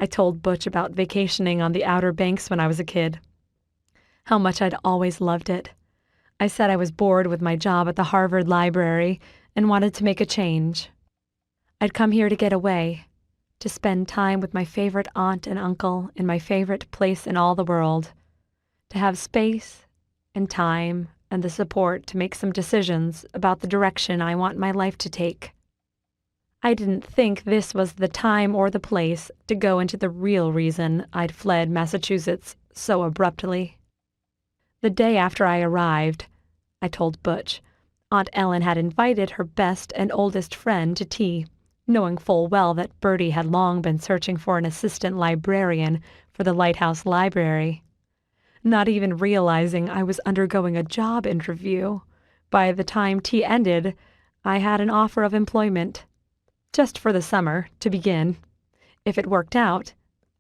I told Butch about vacationing on the Outer Banks when I was a kid. How much I'd always loved it. I said I was bored with my job at the Harvard Library and wanted to make a change. I'd come here to get away, to spend time with my favorite aunt and uncle in my favorite place in all the world, to have space and time and the support to make some decisions about the direction I want my life to take. I didn't think this was the time or the place to go into the real reason I'd fled Massachusetts so abruptly. The day after I arrived, I told Butch, Aunt Ellen had invited her best and oldest friend to tea, knowing full well that Bertie had long been searching for an assistant librarian for the Lighthouse Library. Not even realizing I was undergoing a job interview, by the time tea ended, I had an offer of employment. Just for the summer, to begin. If it worked out,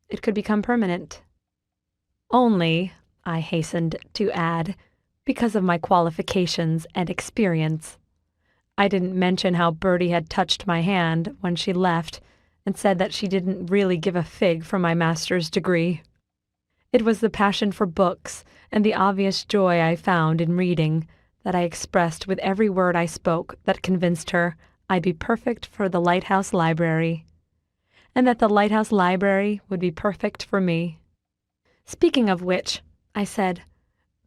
it could become permanent. Only, I hastened to add, because of my qualifications and experience. I didn't mention how Bertie had touched my hand when she left and said that she didn't really give a fig for my master's degree. It was the passion for books and the obvious joy I found in reading that I expressed with every word I spoke that convinced her I'd be perfect for the Lighthouse Library, and that the Lighthouse Library would be perfect for me. Speaking of which, I said,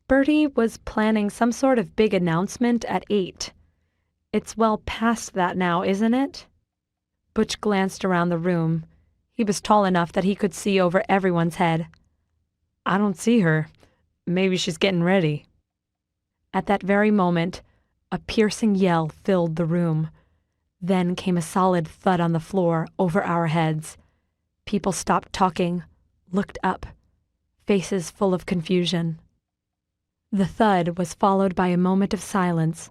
Bertie was planning some sort of big announcement at 8. It's well past that now, isn't it? Butch glanced around the room. He was tall enough that he could see over everyone's head. I don't see her. Maybe she's getting ready. At that very moment, a piercing yell filled the room. Then came a solid thud on the floor over our heads. People stopped talking, looked up, faces full of confusion. The thud was followed by a moment of silence,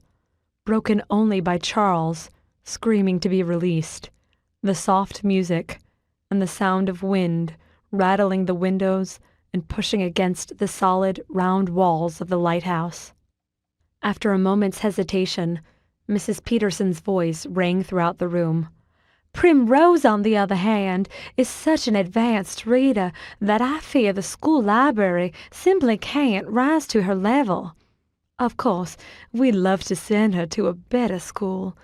broken only by Charles, screaming to be released, the soft music, and the sound of wind rattling the windows and pushing against the solid, round walls of the lighthouse. After a moment's hesitation, Mrs. Peterson's voice rang throughout the room. Primrose, on the other hand, is such an advanced reader that I fear the school library simply can't rise to her level. Of course, we'd love to send her to a better school,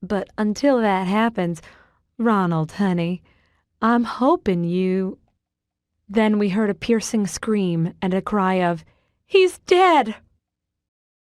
but until that happens, Ronald, honey, I'm hoping you... Then we heard a piercing scream and a cry of, He's dead!